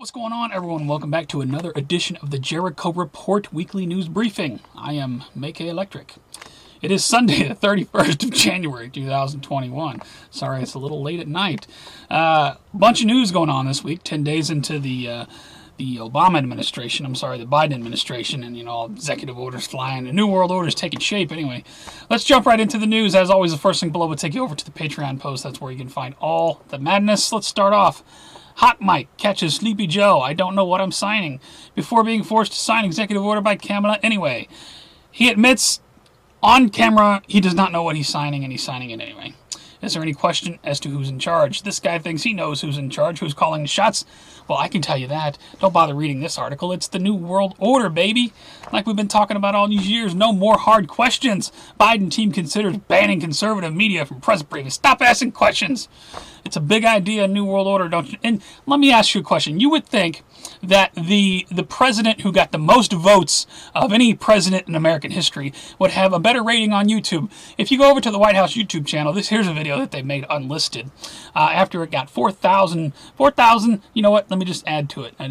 What's going on, everyone? Welcome back to another edition of the Jericho Report Weekly News Briefing. I am Make Electric. It is Sunday, the 31st of January, 2021. Sorry, it's a little late at night. Bunch of news going on this week, 10 days into the Obama administration, the Biden administration, and, executive orders flying, the New World Order is taking shape. Anyway, let's jump right into the news. As always, the first thing below will take you over to the Patreon post. That's where you can find all the madness. Let's start off. Hot Mike catches Sleepy Joe. I don't know what I'm signing. Before being forced to sign executive order by Kamala anyway. He admits on camera he does not know what he's signing, and he's signing it anyway. Is there any question as to who's in charge? This guy thinks he knows who's in charge, who's calling the shots. Well, I can tell you that. Don't bother reading this article. It's the New World Order, baby. Like we've been talking about all these years. No more hard questions. Biden team considers banning conservative media from press briefings. Stop asking questions. It's a big idea, New World Order, don't you? And let me ask you a question. You would think that the president who got the most votes of any president in American history would have a better rating on YouTube. If you go over to the White House YouTube channel, here's a video that they made unlisted. After it got 4,000, you know what? Let me just add to it. I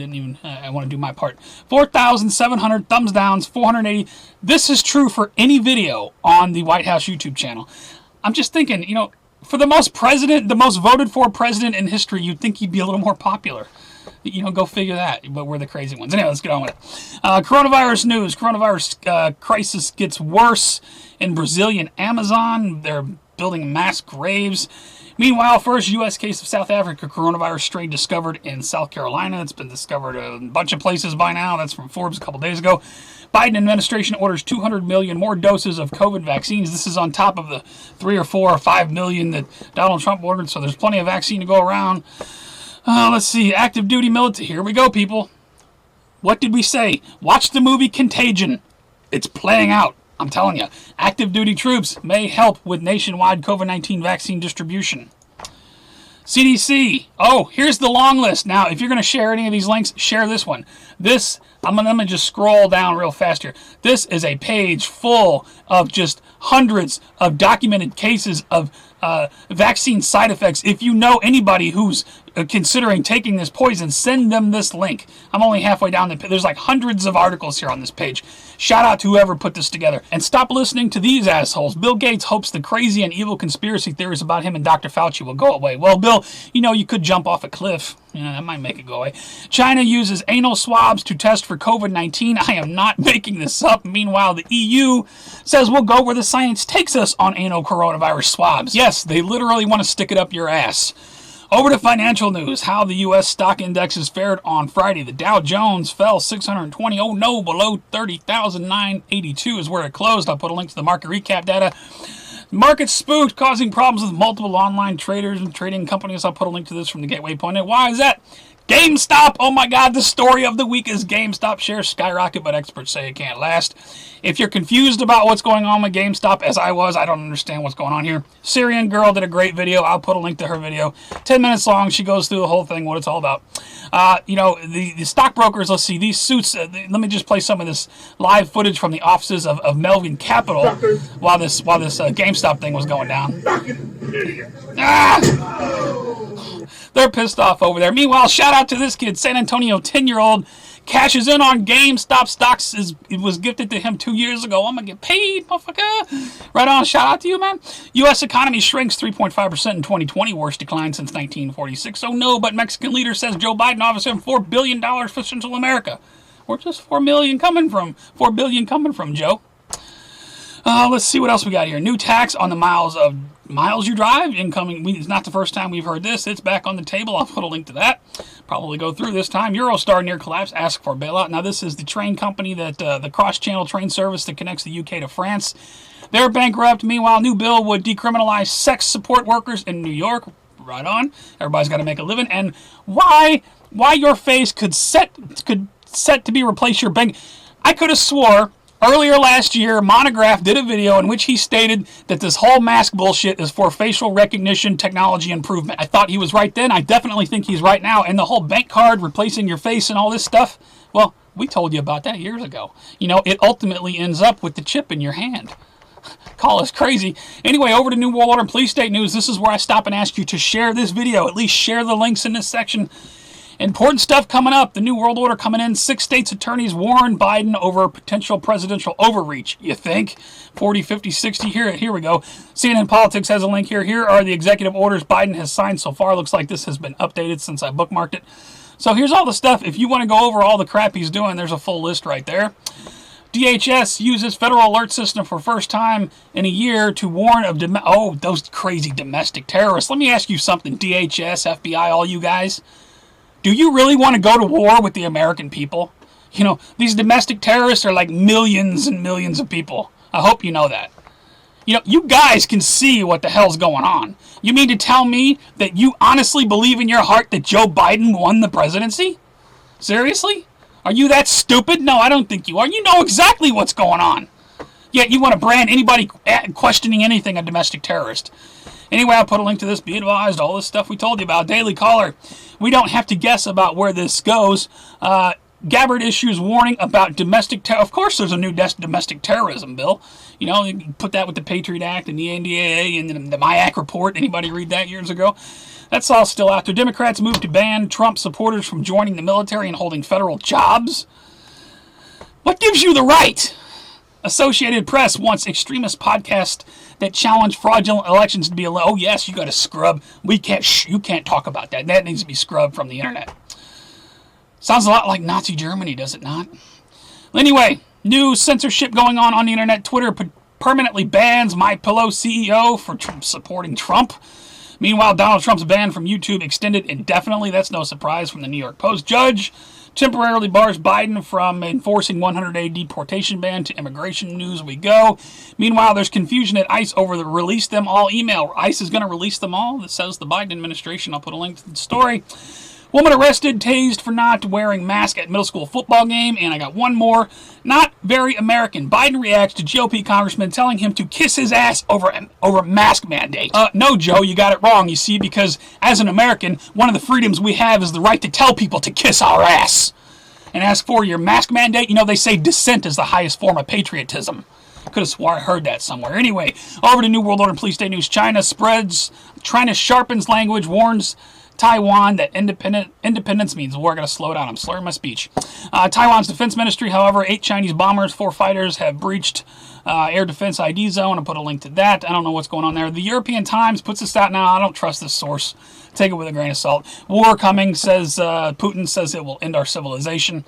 want to do my part. 4,700 thumbs downs, 480. This is true for any video on the White House YouTube channel. I'm just thinking, for the most voted for president in history, you'd think he'd be a little more popular. Go figure that. But we're the crazy ones. Anyway, let's get on with it. Coronavirus news. Coronavirus crisis gets worse in Brazilian Amazon. They're building mass graves. Meanwhile, first U.S. case of South Africa coronavirus strain discovered in South Carolina. It's been discovered a bunch of places by now. That's from Forbes a couple days ago. Biden administration orders 200 million more doses of COVID vaccines. This is on top of the 3 or 4 or 5 million that Donald Trump ordered, so there's plenty of vaccine to go around. Let's see, active duty military. Here we go, people. What did we say? Watch the movie Contagion. It's playing out. I'm telling you. Active duty troops may help with nationwide COVID-19 vaccine distribution. CDC. Oh, here's the long list. Now, if you're going to share any of these links, share this one. I'm going to just scroll down real fast here. This is a page full of just hundreds of documented cases of vaccine side effects. If you know anybody who's considering taking this poison, send them this link. I'm only halfway down the page. There's like hundreds of articles here on this page. Shout out to whoever put this together. And stop listening to these assholes. Bill Gates hopes the crazy and evil conspiracy theories about him and Dr. Fauci will go away. Well, Bill, you could jump off a cliff. That might make it go away. China uses anal swabs to test for COVID-19. I am not making this up. Meanwhile, the EU says we'll go where the science takes us on anal coronavirus swabs. Yes, they literally want to stick it up your ass. Over to financial news. How the U.S. stock indexes fared on Friday. The Dow Jones fell 620. Oh no, below 30,982 is where it closed. I'll put a link to the market recap data. Market spooked, causing problems with multiple online traders and trading companies. I'll put a link to this from the Gateway Point. Why is that? GameStop! Oh my God, the story of the week is GameStop shares skyrocket, but experts say it can't last. If you're confused about what's going on with GameStop, as I was, I don't understand what's going on here. Syrian girl did a great video. I'll put a link to her video. 10 minutes long. She goes through the whole thing, what it's all about. The stockbrokers, let's see, these suits, let me just play some of this live footage from the offices of Melvin Capital while this GameStop thing was going down. They're pissed off over there. Meanwhile, shout out to this kid, San Antonio 10-year-old, cashes in on GameStop stocks. It was gifted to him 2 years ago. I'm going to get paid, motherfucker. Right on. Shout out to you, man. U.S. economy shrinks 3.5% in 2020, worst decline since 1946. Oh, no, but Mexican leader says Joe Biden offers him $4 billion for Central America. Where's this $4 billion coming from, Joe? Let's see what else we got here. New tax on the miles you drive. Incoming. It's not the first time we've heard this. It's back on the table. I'll put a link to that. Probably go through this time. Eurostar near collapse. Ask for bailout. Now, this is the train company that the cross-channel train service that connects the UK to France. They're bankrupt. Meanwhile, new bill would decriminalize sex support workers in New York. Right on. Everybody's got to make a living. And why your face could set to be replace your bank? I could have swore earlier last year, Monograph did a video in which he stated that this whole mask bullshit is for facial recognition technology improvement. I thought he was right then. I definitely think he's right now. And the whole bank card replacing your face and all this stuff, well, we told you about that years ago. It ultimately ends up with the chip in your hand. Call us crazy. Anyway, over to New World Order Police State News. This is where I stop and ask you to share this video. At least share the links in this section. Important stuff coming up. The New World Order coming in. 6 states' attorneys warn Biden over potential presidential overreach. You think? 40, 50, 60. Here we go. CNN Politics has a link here. Here are the executive orders Biden has signed so far. Looks like this has been updated since I bookmarked it. So here's all the stuff. If you want to go over all the crap he's doing, there's a full list right there. DHS uses federal alert system for first time in a year to warn of those crazy domestic terrorists. Let me ask you something, DHS, FBI, all you guys. Do you really want to go to war with the American people? You know, these domestic terrorists are like millions and millions of people. I hope you know that. You know, you guys can see what the hell's going on. You mean to tell me that you honestly believe in your heart that Joe Biden won the presidency? Seriously? Are you that stupid? No, I don't think you are. You know exactly what's going on. Yet you want to brand anybody questioning anything a domestic terrorist. Anyway, I'll put a link to this. Be advised, all this stuff we told you about. Daily Caller. We don't have to guess about where this goes. Gabbard issues warning about domestic terror. Of course there's a new domestic terrorism bill. You know, you put that with the Patriot Act and the NDAA and the MIAC report. Anybody read that years ago? That's all still out there. Democrats move to ban Trump supporters from joining the military and holding federal jobs. What gives you the right? Associated Press wants extremist podcasts that challenge fraudulent elections to be allowed. Oh yes, you got to scrub. We can't. You can't talk about that. That needs to be scrubbed from the internet. Sounds a lot like Nazi Germany, does it not? Anyway, new censorship going on the internet. Twitter permanently bans MyPillow CEO for supporting Trump. Meanwhile, Donald Trump's ban from YouTube extended indefinitely. That's no surprise from the New York Post. Judge temporarily bars Biden from enforcing 100-day deportation ban. To immigration news we go. Meanwhile, there's confusion at ICE over the release them all email. ICE is going to release them all. That says the Biden administration. I'll put a link to the story. Woman arrested, tased for not wearing mask at middle school football game. And I got one more. Not very American. Biden reacts to GOP congressman telling him to kiss his ass over mask mandate. No, Joe, you got it wrong, you see, because as an American, one of the freedoms we have is the right to tell people to kiss our ass. And as for your mask mandate, you know, they say dissent is the highest form of patriotism. Could have swore I heard that somewhere. Anyway, over to New World Order and Police State News. China sharpens language, warns Taiwan that independence means we're going to slow down. I'm slurring my speech. Taiwan's defense ministry, however, 8 Chinese bombers, 4 fighters have breached air defense ID zone. I'll put a link to that. I don't know what's going on there. The European Times puts this out now. I don't trust this source. Take it with a grain of salt. War coming, says Putin says it will end our civilization.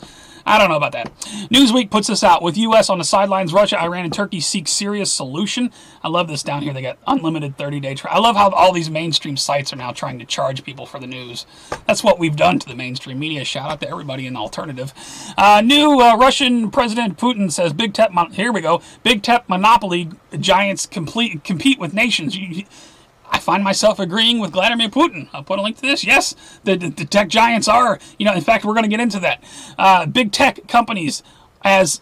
I don't know about that. Newsweek puts this out. With U.S. on the sidelines, Russia, Iran, and Turkey seek serious solution. I love this down here. They got unlimited 30-day trial. I love how all these mainstream sites are now trying to charge people for the news. That's what we've done to the mainstream media. Shout out to everybody in the alternative. New Russian President Putin says big tech. Here we go. Big tech monopoly giants compete with nations. I find myself agreeing with Vladimir Putin. I'll put a link to this. Yes, the tech giants are, in fact, we're going to get into that. Big tech companies as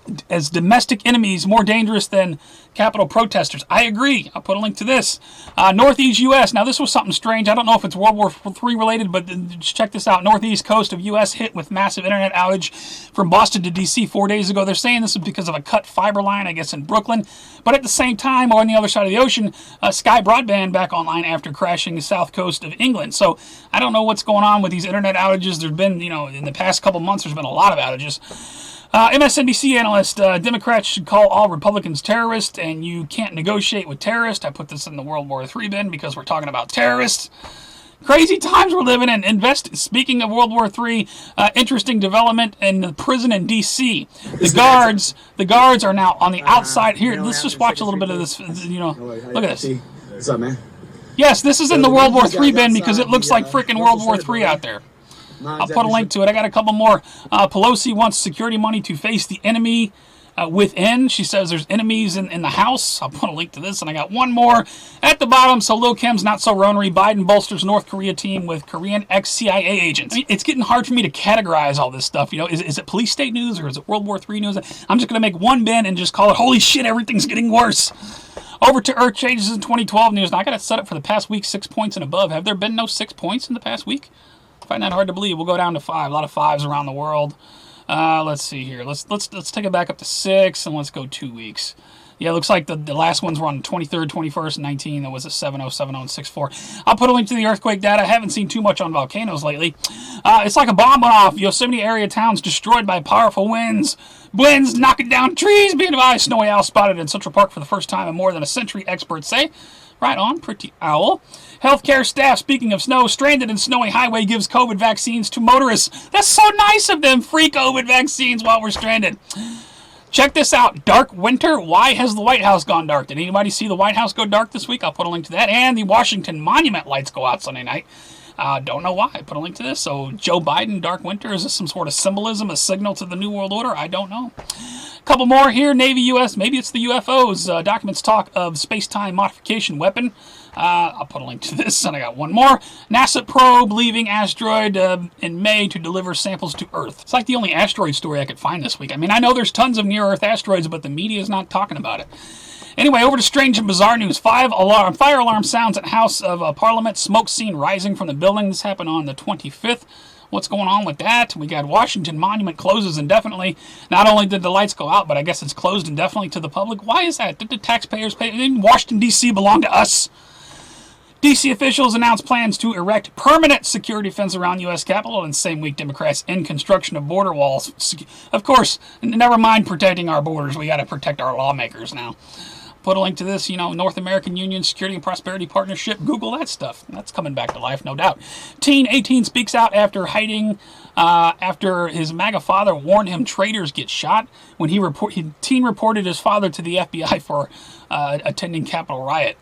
domestic enemies more dangerous than Capitol protesters. I agree. I'll put a link to this. Northeast U.S. Now, this was something strange. I don't know if it's World War III related, but just check this out. Northeast coast of U.S. hit with massive internet outage from Boston to D.C. 4 days ago. They're saying this is because of a cut fiber line, I guess, in Brooklyn. But at the same time, on the other side of the ocean, Sky Broadband back online after crashing the south coast of England. So I don't know what's going on with these internet outages. There's been, in the past couple months, there's been a lot of outages. MSNBC analyst, Democrats should call all Republicans terrorists, and you can't negotiate with terrorists. I put this in the World War III bin because we're talking about terrorists. Crazy times we're living in. Speaking of World War III, interesting development in the prison in D.C. The guards are now on the outside. Here, let's just watch a little bit of this. Look at this. What's up, man? Yes, this is in the World War III bin because it looks like freaking World War III out there. I'll put a link to it. I got a couple more. Pelosi wants security money to face the enemy within. She says there's enemies in the House. I'll put a link to this. And I got one more at the bottom. So Lil Kim's not so ronery. Biden bolsters North Korea team with Korean ex-CIA agents. It's getting hard for me to categorize all this stuff. Is it police state news or is it World War III news? I'm just going to make one bin and just call it, holy shit, everything's getting worse. Over to Earth changes in 2012 news. Now, I got it set up for the past week, 6 points and above. Have there been no 6 points in the past week? I find that hard to believe. We'll go down to 5. A lot of 5s around the world. Let's see here. Let's take it back up to 6, and let's go 2 weeks. Yeah, it looks like the last ones were on the 23rd, 21st, 19. That was a 70, 70, and 64. I'll put a link to the earthquake data. I haven't seen too much on volcanoes lately. It's like a bomb went off. Yosemite area towns destroyed by powerful winds. Winds knocking down trees. Being advised, snowy owl spotted in Central Park for the first time in more than a century, experts say. Right on, pretty owl. Healthcare staff, speaking of snow, stranded in snowy highway gives COVID vaccines to motorists. That's so nice of them. Free COVID vaccines while we're stranded. Check this out. Dark winter. Why has the White House gone dark? Did anybody see the White House go dark this week? I'll put a link to that. And the Washington Monument lights go out Sunday night. Don't know why. I put a link to this. So Joe Biden, dark winter. Is this some sort of symbolism, a signal to the New World Order? I don't know. A couple more here. Navy, U.S. Maybe it's the UFOs. Documents talk of space-time modification weapon. I'll put a link to this, and I got one more. NASA probe leaving asteroid in May to deliver samples to Earth. It's like the only asteroid story I could find this week. I mean, I know there's tons of near-Earth asteroids, but the media is not talking about it. Anyway, over to strange and bizarre news. Fire alarm sounds at House of Parliament. Smoke seen rising from the building. This happened on the 25th. What's going on with that? We got Washington Monument closes indefinitely. Not only did the lights go out, but I guess it's closed indefinitely to the public. Why is that? Did the taxpayers pay? Didn't Washington, D.C. belong to us? D.C. officials announced plans to erect permanent security fence around U.S. Capitol. In the same week, Democrats end construction of border walls. Of course, never mind protecting our borders. We got to protect our lawmakers now. Put a link to this, North American Union Security and Prosperity Partnership. Google that stuff. That's coming back to life, no doubt. Teen 18 speaks out after hiding, after his MAGA father warned him traitors get shot. When teen reported his father to the FBI for attending Capitol riot.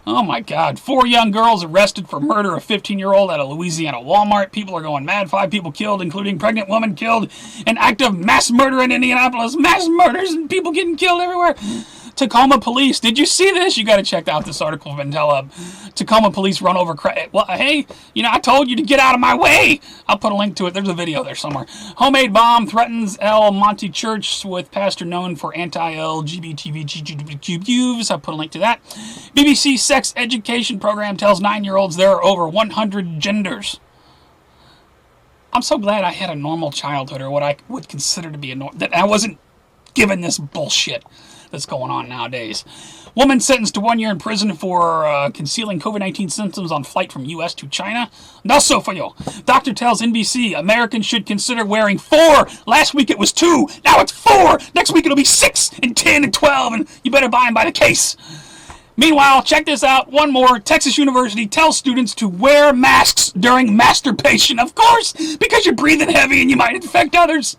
Oh my God. 4 young girls arrested for murder of 15-year-old at a Louisiana Walmart. People are going mad. 5 people killed, including pregnant woman killed. An act of mass murder in Indianapolis. Mass murders and people getting killed everywhere. Tacoma police. Did you see this? You got to check out this article from IntelHub. Tacoma police run over. Well, hey, I told you to get out of my way. I'll put a link to it. There's a video there somewhere. Homemade bomb threatens El Monte Church with pastor known for anti-LGBTQ views. I'll put a link to that. BBC sex education program tells 9-year-olds there are over 100 genders. I'm so glad I had a normal childhood, or what I would consider to be that I wasn't given this bullshit that's going on nowadays. Woman sentenced to 1 year in prison for concealing COVID-19 symptoms on flight from U.S. to China. No so for you. Doctor tells NBC Americans should consider wearing 4. Last week it was 2. Now it's 4. Next week it'll be 6 and 10 and 12, and you better buy them by the case. Meanwhile, check this out. One more. Texas University tells students to wear masks during masturbation. Of course, because you're breathing heavy and you might infect others.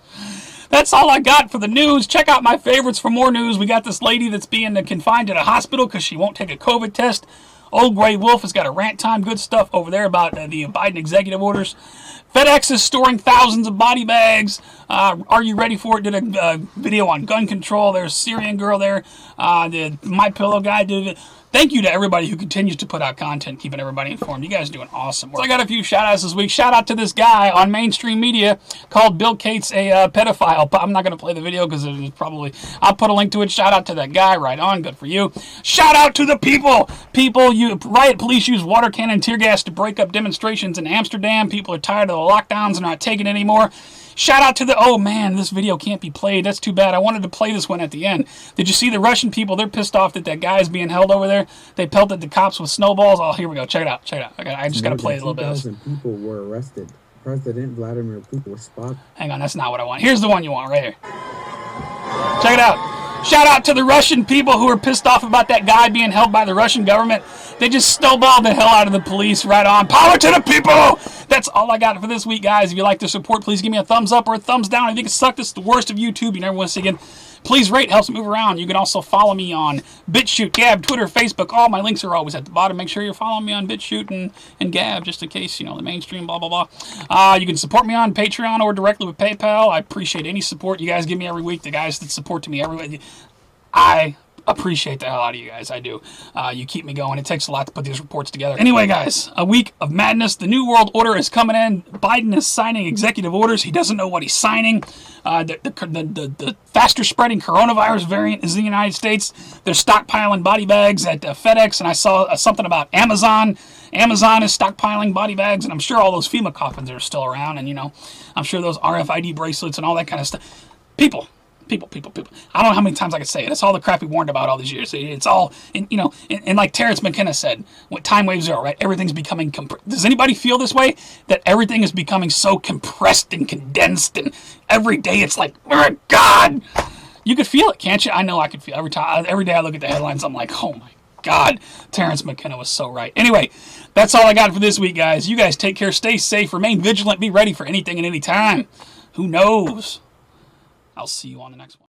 That's all I got for the news. Check out my favorites for more news. We got this lady that's being confined at a hospital because she won't take a COVID test. Old Gray Wolf has got a rant time. Good stuff over there about the Biden executive orders. FedEx is storing thousands of body bags. Are you ready for it? Did a video on gun control. There's Syrian girl there. The My Pillow guy did it. Thank you to everybody who continues to put out content, keeping everybody informed. You guys are doing awesome work. So I got a few shout-outs this week. Shout out to this guy on mainstream media called Bill Cates a pedophile. I'm not going to play the video because it's probably... I'll put a link to it. Shout out to that guy. Right on. Good for you. Shout out to the people. Riot police use water cannon and tear gas to break up demonstrations in Amsterdam. People are tired of the lockdowns and not taking it anymore. Shout out to the... Oh, man, this video can't be played. That's too bad. I wanted to play this one at the end. Did you see the Russian people? They're pissed off that guy's being held over there. They pelted the cops with snowballs. Oh, here we go. Check it out. Check it out. I just got to play a little bit of this. 2,000 people were arrested. President Vladimir Putin was spotted. Hang on. That's not what I want. Here's the one you want right here. Check it out. Shout out to the Russian people who are pissed off about that guy being held by the Russian government. They just snowballed the hell out of the police. Right on. Power to the people! That's all I got for this week, guys. If you like the support, please give me a thumbs up or a thumbs down. If you think it sucked, it's the worst of YouTube. You never want to see again. Please rate. Helps move around. You can also follow me on BitChute, Gab, Twitter, Facebook. All my links are always at the bottom. Make sure you're following me on BitChute and Gab, just in case, the mainstream, blah, blah, blah. You can support me on Patreon or directly with PayPal. I appreciate any support you guys give me every week. The guys that support to me every week. I appreciate the hell out of you guys. I do. You keep me going. It takes a lot to put these reports together. Anyway, guys, a week of madness. The New World Order is coming in. Biden is signing executive orders. He doesn't know what he's signing. The faster spreading coronavirus variant is in the United States. They're stockpiling body bags at FedEx, and I saw something about Amazon. Amazon is stockpiling body bags, and I'm sure all those FEMA coffins are still around, and I'm sure those RFID bracelets and all that kind of stuff. People, People. I don't know how many times I can say it. It's all the crap we warned about all these years. It's all, and like Terrence McKenna said, when time wave zero, right? Everything's becoming does anybody feel this way? That everything is becoming so compressed and condensed, and every day it's like, oh God, you could feel it, can't you? I know I could feel it. Every day I look at the headlines, I'm like, oh my God, Terrence McKenna was so right. Anyway, that's all I got for this week, guys. You guys take care, stay safe, remain vigilant, be ready for anything and any time. Who knows? I'll see you on the next one.